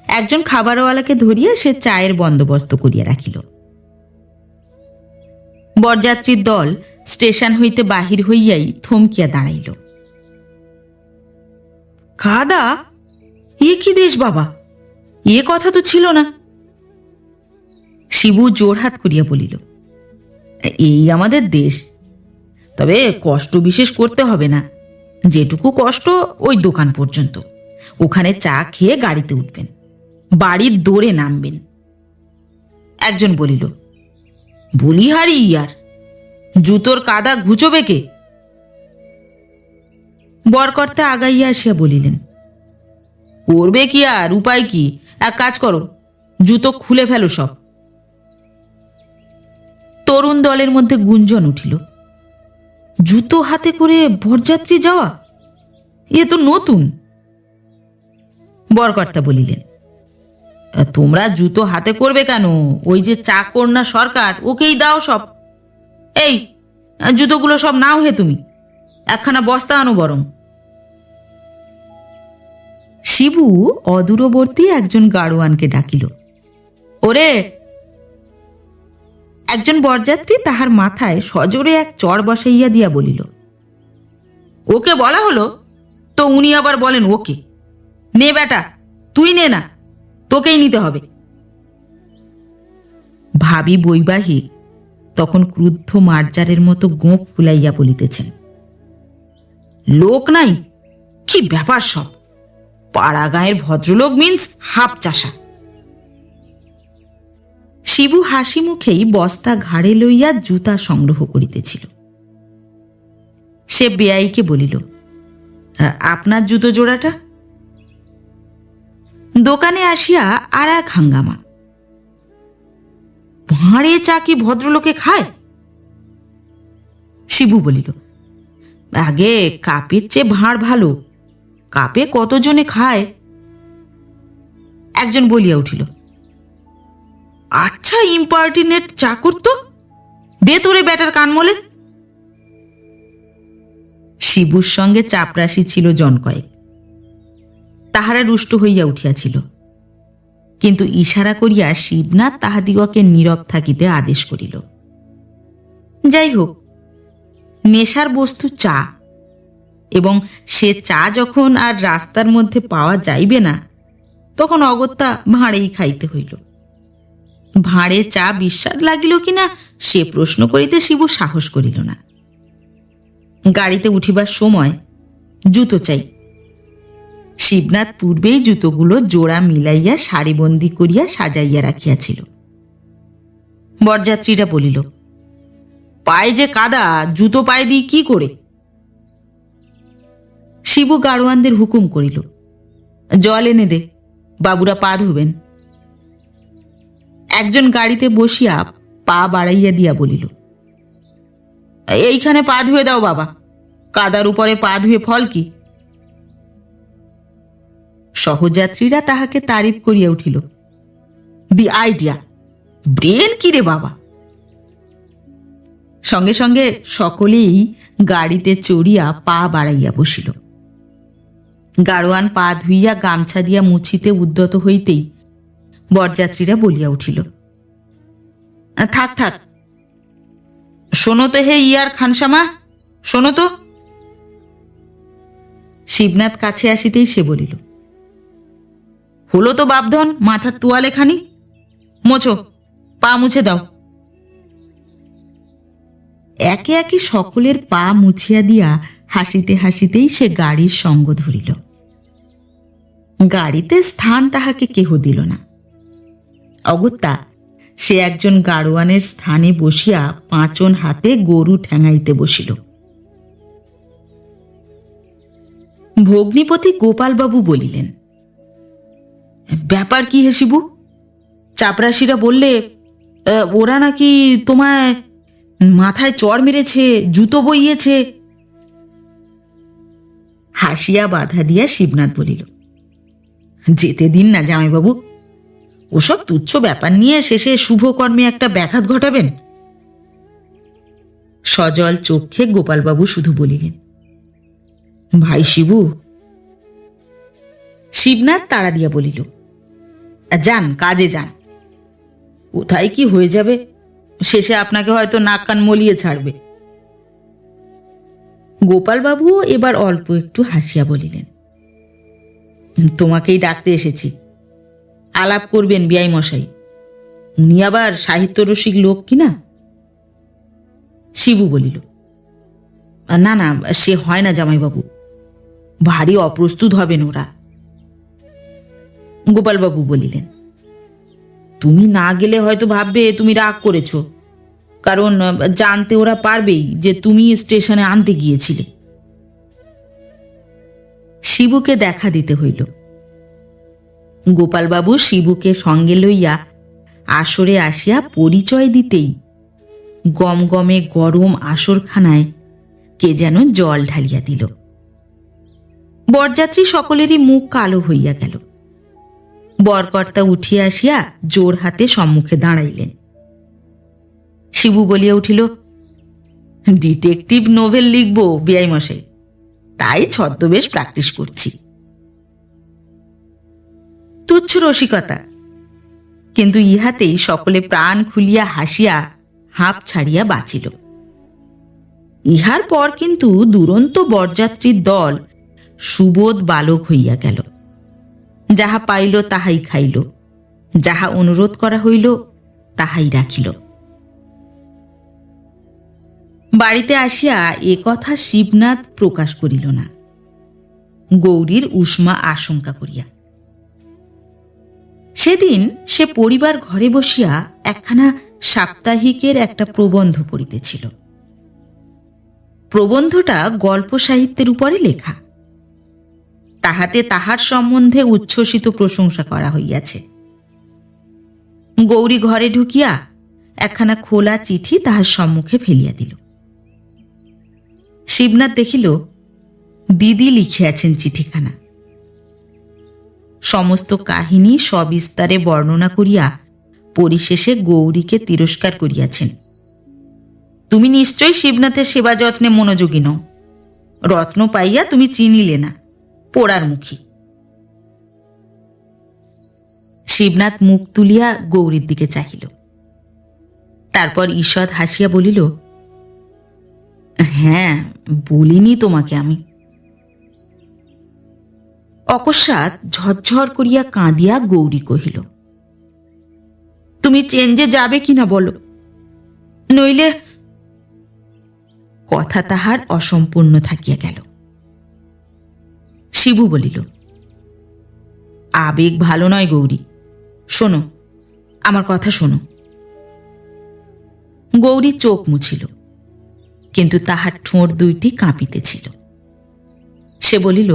একজন খাবারওয়ালাকে ধরিয়া সে চায়ের বন্দোবস্ত করিয়া রাখিল। বরযাত্রীর দল স্টেশন হইতে বাহির হইয়াই থমকিয়া দাঁড়াইল। কাদা? এ কি দেশ বাবা, এ কথা তো ছিল না। শিবু জোড়হাত করিয়া বলিল, এই আমাদের দেশ, তবে কষ্ট বিশেষ করতে হবে না, যেটুকু কষ্ট ওই দোকান পর্যন্ত, ওখানে চা খেয়ে গাড়িতে উঠবেন, বাড়ির দৌড়ে নামবেন। একজন বলিল, বলিহারি ইয়ার, জুতোর কাদা ঘুচোবে কে? বরকর্তা আগাইয়া আসিয়া বলিলেন, করবে কি আর, উপায় কি, এক কাজ করো, জুতো খুলে ফেলো সব। তরুণ দলের মধ্যে গুঞ্জন উঠিল, জুতো হাতে করে বরযাত্রী যাওয়া, এ তো নতুন। বরকর্তা বলিলেন, তোমরা জুতো হাতে করবে কেন, ওই যে চাকর না সরকার, ওকেই দাও সব। এই জুতোগুলো সব নাও হে তুমি, একখানা বস্তা আনো বরং। শিবু অদূরবর্তী একজন গাড়োয়ানকে ডাকিল, ওরে। একজন বরযাত্রী তাহার মাথায় সজোরে এক চড় বসাইয়া দিয়া বলিল, ওকে বলা হলো তো উনি আবার বলেন ওকে। নে বেটা, তুই নে না, তোকেই নিতে হবে। ভাবি বৈবাহিক তখন ক্রুদ্ধ মার্জারের মতো গোঁফ ফুলাইয়া বলিতেছেন, লোক নাই, কি ব্যাপার সব, পাড়া গাঁয়ের ভদ্রলোক মিন্স হাফ চাষা। শিবু হাসি মুখেই বস্তা ঘাড়ে লইয়া জুতা সংগ্রহ করিতেছিল। সে বেয়াইকে বলিল, আপনার জুতো জোড়াটা? দোকানে আসিয়া আর এক হাঙ্গামা, ভাঁড়ে চা কি ভদ্রলোকে খায়? শিবু বলিল, আগে কাপের চেয়ে ভাঁড় ভালো, কাপে কতজনে খায়। একজন বলিয়া উঠিল, আচ্ছা ইম্পার্টিনেট চাকর তো, দে তোরে ব্যাটার কানমলে। শিবুর সঙ্গে চাপরাশি ছিল জন কয়েক, তাহারা রুষ্ট হইয়া উঠিয়াছিল, কিন্তু ইশারা করিয়া শিবনাথ তাহাদিগকে নীরব থাকিতে আদেশ করিল। যাই হোক, নেশার বস্তু চা, এবং সে চা যখন আর রাস্তার মধ্যে পাওয়া যাইবে না, তখন অগত্যা ভাঁড়েই খাইতে হইল। ভাঁড়ে চা বিস্বাদ লাগিল কিনা সে প্রশ্ন করিতে শিবু সাহস করিল না। গাড়িতে উঠিবার সময় জুতো চাই। শিবনাথ পূর্বেই জুতোগুলো জোড়া মিলাইয়া সারিবন্দি করিয়া সাজাইয়া রাখিয়াছিল। বরযাত্রীরা বলিল, পায়ে যে কাদা, জুতো পায়ে দিই কি করে? শিবু গাড়োয়ানদের হুকুম করিল, জল এনে দে, বাবুরা পা ধুবেন। একজন গাড়িতে বসিয়া পা বাড়াইয়া দিয়া বলিল, এইখানে পা ধুয়ে দাও বাবা, কাদার উপরে পা ধুয়ে ফল কি? সহযাত্রীরা তাহাকে তারিফ করিয়া উঠিল, দি আইডিয়া, ব্রেন কি রে বাবা। সঙ্গে সঙ্গে সকলেই গাড়িতে চড়িয়া পা বাড়াইয়া বসিল। গাড়োয়ান পা ধুইয়া গামছা দিয়া মুছিতে উদ্যত হইতেই বরযাত্রীরা বলিয়া উঠিল, থাক থাক, শোনো তো হে ইয়ার খানসামা, শোনো তো। শিবনাথ কাছে আসিতেই সে বলিল, হলো তো বাপধন, মাথার তোয়ালে খানি মোছো, পা মুছে দাও। একে একে সকলের পা মুছিয়া দিয়া হাসিতে হাসিতেই সে গাড়ির সঙ্গ ধরিল। গাড়িতে স্থান তাহাকে কেহ দিল না। অগত্যা সে একজন গাড়োয়ানের স্থানে বসিয়া পাঁচন হাতে গরু ঠ্যাঙাইতে বসিল। ভগ্নিপতি গোপালবাবু বলিলেন, ব্যাপার কি হে শিবু? চাপরাশিরা বললে ওরা নাকি তোমায় মাথায় চড় মেরেছে, জুতো বইয়েছে। হাসিয়া বাধা দিয়া শিবনাথ বলিল, যেতে দিন না জামাইবাবু, ওসব তুচ্ছ ব্যাপার নিয়ে শেষে শুভকর্মে একটা ব্যাঘাত ঘটাবেন। সজল চক্ষে গোপালবাবু শুধু বলিলেন, ভাই শিবু। শিবনাথ তাড়া দিয়া বলিল, যান, কাজে যান, কোথায় কি হয়ে যাবে, শেষে আপনাকে হয়তো নাক কান মলিয়ে ছাড়বে। গোপালবাবুও এবার অল্প একটু হাসিয়া বলিলেন, তোমাকেই ডাকতে এসেছি, আলাপ করবেন বিয়াই মশাই, উনি আবার সাহিত্য রসিক লোক কিনা। শিবু বলিল, না না, সে হয় না জামাইবাবু, ভারী অপ্রস্তুত হবেন ওরা। গোপালবাবু বলিলেন, তুমি না গেলে হয়তো ভাববে তুমি রাগ করেছ, কারণ জানতে ওরা পারবেই যে তুমি স্টেশনে আনতে গিয়েছিলে। শিবুকে দেখা দিতে হইল। গোপালবাবু শিবুকে সঙ্গে লইয়া আসরে আসিয়া পরিচয় দিতেই গমগমে গরম আসরখানায় কে যেন জল ঢালিয়া দিল। বরযাত্রী সকলেরই মুখ কালো হইয়া গেল। বরকর্তা উঠিয়া আসিয়া জোর হাতে সম্মুখে দাঁড়াইলেন। শিবু বলিয়া উঠিল, ডিটেকটিভ নোভেল লিখব বিয়াই মশাই, তাই ছদ্মবেশ প্র্যাকটিস করছি। তুচ্ছ রসিকতা, কিন্তু ইহাতেই সকলে প্রাণ খুলিয়া হাসিয়া হাঁপ ছাড়িয়া বাঁচিল। ইহার পর কিন্তু দুরন্ত বরযাত্রীর দল সুবোধ বালক হইয়া গেল। যাহা পাইল তাহাই খাইল, যাহা অনুরোধ করা হইল তাহাই রাখিল। বাড়িতে আসিয়া এ কথা শিবনাথ প্রকাশ করিল না, গৌরীর উষ্মা আশঙ্কা করিয়া। সেদিন সে পরিবার ঘরে বসিয়া একখানা সাপ্তাহিকের একটা প্রবন্ধ পড়িতেছিল। প্রবন্ধটা গল্প সাহিত্যের উপরে লেখা। তাহাতে তাহার সম্বন্ধে উচ্ছ্বসিত প্রশংসা করা হইয়াছে। গৌরী ঘরে ঢুকিয়া একখানা খোলা চিঠি তাহার সম্মুখে ফেলিয়া দিল। শিবনাথ দেখিল দিদি লিখিয়াছেন চিঠিখানা। সমস্ত কাহিনী সবিস্তারে বর্ণনা করিয়া পরিশেষে গৌরীকে তিরস্কার করিয়াছেন। তুমি নিশ্চয়ই শিবনাথের সেবা যত্নে মনোযোগী নও, রত্ন পাইয়া তুমি চিনিলে না, পোড়ার মুখী। শিবনাথ মুখ তুলিয়া গৌরীর দিকে চাহিল। তারপর ঈষৎ হাসিয়া বলিল, হ্যাঁ, বলিনি তোমাকে আমি। অকস্মাৎ ঝরঝর করিয়া কাঁদিয়া গৌরী কহিল, তুমি চেঞ্জে যাবে কিনা বলো, নইলে। কথা তাহার অসম্পূর্ণ থাকিয়া গেল। শিবু বলিল, আবেগ ভালো নয় গৌরী, শোনো, আমার কথা শোনো। গৌরী চোখ মুছিল, কিন্তু তাহার ঠোঁট দুইটি কাঁপিতেছিল। সে বলিল,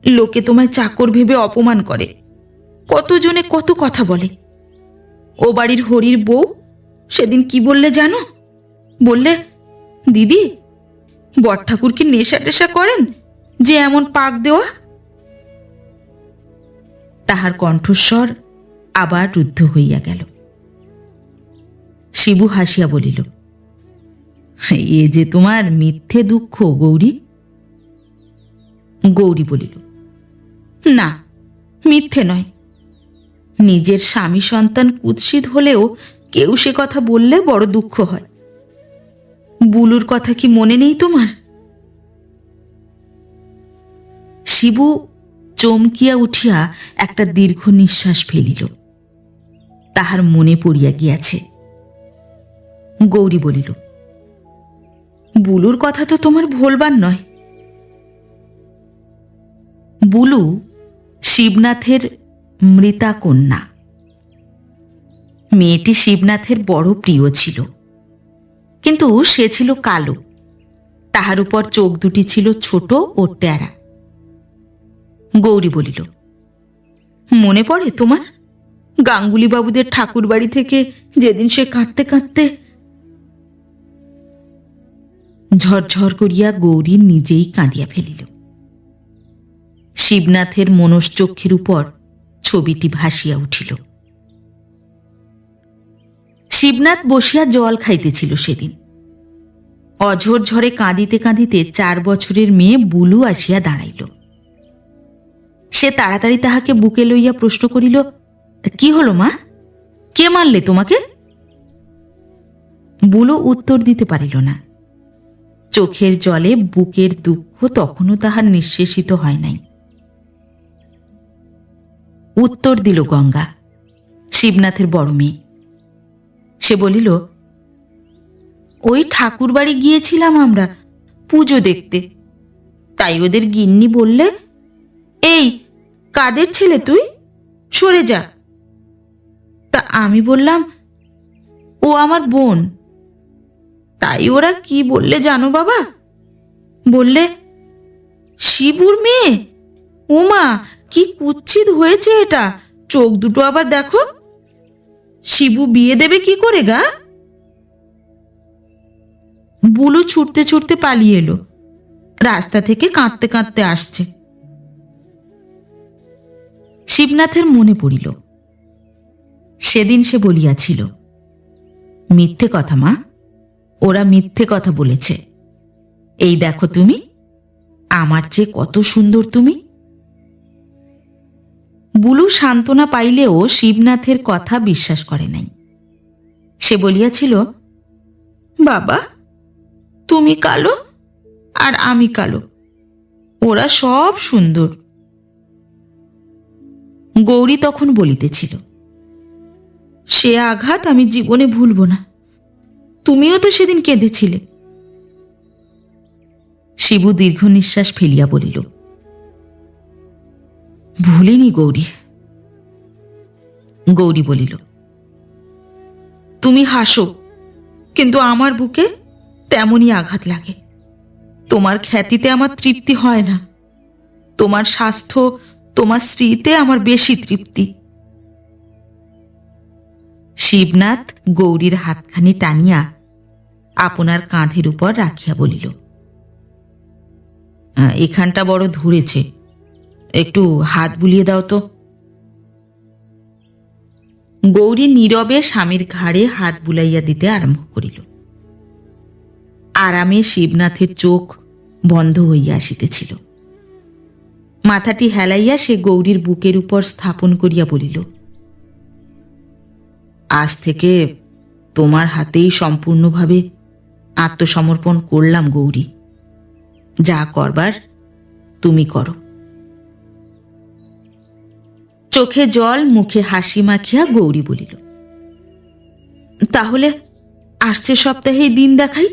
লোকে তোমায় চাকর ভেবে অপমান করে, কতজনে কত কথা বলে। ও বাড়ির হরির বউ সেদিন কি বললে জানো? বললে, দিদি, বর ঠাকুর কি নেশা টেশা করেন যে এমন পাক দেওয়া? তাহার কণ্ঠস্বর আবার রুদ্ধ হইয়া গেল। শিবু হাসিয়া বলিল, এ যে তোমার মিথ্যে দুঃখ গৌরী। গৌরী বলিল, না, মিথ্যে নয়। নিজের স্বামী সন্তান কুৎসিত হলেও কেউ সে কথা বললে বড় দুঃখ হয়। বুলুর কথা কি মনে নেই তোমার? শিবু চমকিয়া উঠিয়া একটা দীর্ঘ নিঃশ্বাস ফেলিল। তাহার মনে পড়িয়া গিয়াছে। গৌরী বলিল, বুলুর কথা তো তোমার ভোলবার নয়। বুলু শিবনাথের মৃতা কন্যা। মেয়েটি শিবনাথের বড় প্রিয় ছিল, কিন্তু সে ছিল কালো। তাহার উপর চোখ দুটি ছিল ছোট ও ট্যারা। গৌরী বলিল, মনে পড়ে তোমার গাঙ্গুলি বাবুদের ঠাকুর বাড়ি থেকে যেদিন সে কাঁদতে কাঁদতে? ঝরঝর করিয়া গৌরী নিজেই কাঁদিয়া ফেলিল। শিবনাথের মনশ্চক্ষের উপর ছবিটি ভাসিয়া উঠিল। শিবনাথ বসিয়া জল খাইতেছিল সেদিন। অঝোর ঝরে কাঁদিতে কাঁদিতে 4 বছরের মেয়ে বুলু আসিয়া দাঁড়াইল। সে তাড়াতাড়ি তাহাকে বুকে লইয়া প্রশ্ন করিল, কি হলো মা? কে মারলে তোমাকে? বুলু উত্তর দিতে পারিল না। চোখের জলে বুকের দুঃখ তখনও তাহার নিঃশেষিত হয় নাই। উত্তর দিল গঙ্গা, শিবনাথের বড় মেয়ে। সে বলিল, ওই ঠাকুর বাড়ি গিয়েছিলাম আমরা পুজো দেখতে। তাই ওদের গিন্নি বললে, এই কাদের ছেলে তুই, সরে যা। তা আমি বললাম, ও আমার বোন। তাই ওরা কি বললে জানো বাবা? বললে, শিবুর মেয়ে, ওমা কি কুৎসিত হয়েছে এটা, চোখ দুটো আবার দেখো। শিবু বিয়ে দেবে কি করে গা? বুলু ছুটতে ছুটতে পালিয়ে এলো। রাস্তা থেকে কাঁদতে কাঁদতে আসছে। শিবনাথের মনে পড়িল, সেদিন সে বলিয়াছিল, মিথ্যে কথা মা, ওরা মিথ্যে কথা বলেছে। এই দেখো তুমি, আমার চেয়ে কত সুন্দর তুমি। বুলু সান্ত্বনা পাইলেও শিবনাথের কথা বিশ্বাস করে নাই। সে বলিয়াছিল, বাবা, তুমি কালো আর আমি কালো, ওরা সব সুন্দর। গৌরী তখন বলিতেছিল, সে আঘাত আমি জীবনে ভুলব না। তুমিও তো সেদিন কেঁদেছিলে। শিবু দীর্ঘ নিঃশ্বাস ফেলিয়া বলিল, ভুলিনি গৌরী। গৌরী বলিল, তুমি হাসো, কিন্তু আমার বুকে তেমনই আঘাত লাগে। তোমার খ্যাতিতে আমার তৃপ্তি হয় না। তোমার স্বাস্থ্য, তোমার স্ত্রীতে আমার বেশি তৃপ্তি। শিবনাথ গৌরীর হাতখানি টানিয়া আপনার কাঁধের উপর রাখিয়া বলিল, এখানটা বড় ধরেছে, একটু হাত বুলিয়ে দাও তো। গৌরী নীরবে স্বামীর ঘাড়ে হাত বুলাইয়া দিতে আরম্ভ করিল। আরামে শিবনাথের চোখ বন্ধ হইয়া আসিতেছিল। মাথাটি হেলাইয়া সে গৌরীর বুকের উপর স্থাপন করিয়া বলিল, আজ থেকে তোমার হাতেই সম্পূর্ণভাবে আত্মসমর্পণ করলাম গৌরী। যা করবার তুমি করো। চোখে জল, মুখে হাসি মাখিয়া গৌরী বলিল, তাহলে আসছে সপ্তাহেই দিন দেখাই।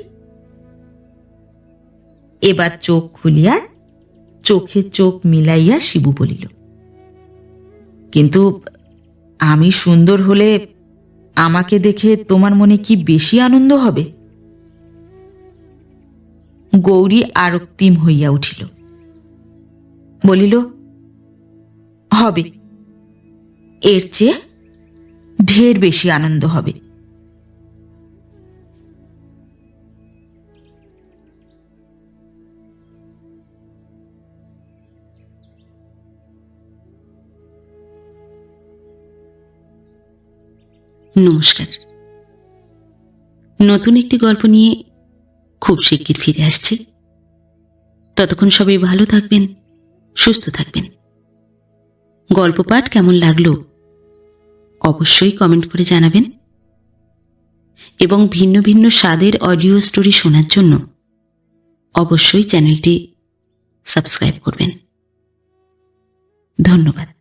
এবার চোখ খুলিয়া চোখে চোখ মিলাইয়া শিবু বলিল, কিন্তু আমি সুন্দর হলে আমাকে দেখে তোমার মনে কি বেশি আনন্দ হবে? গৌরী আরক্তিম হইয়া উঠিল, বলিল, হবে, এর চেয়ে ঢের বেশি আনন্দ হবে। নমস্কার। নতুন একটি গল্প নিয়ে খুব শিগগির ফিরে আসছি। ততক্ষণ সবাই ভালো থাকবেন, সুস্থ থাকবেন। গল্প পাঠ কেমন লাগলো অবশ্যই কমেন্ট করে জানাবেন, এবং ভিন্ন ভিন্ন স্বাদের অডিও স্টোরি শোনার জন্য অবশ্যই চ্যানেলটি সাবস্ক্রাইব করবেন। ধন্যবাদ।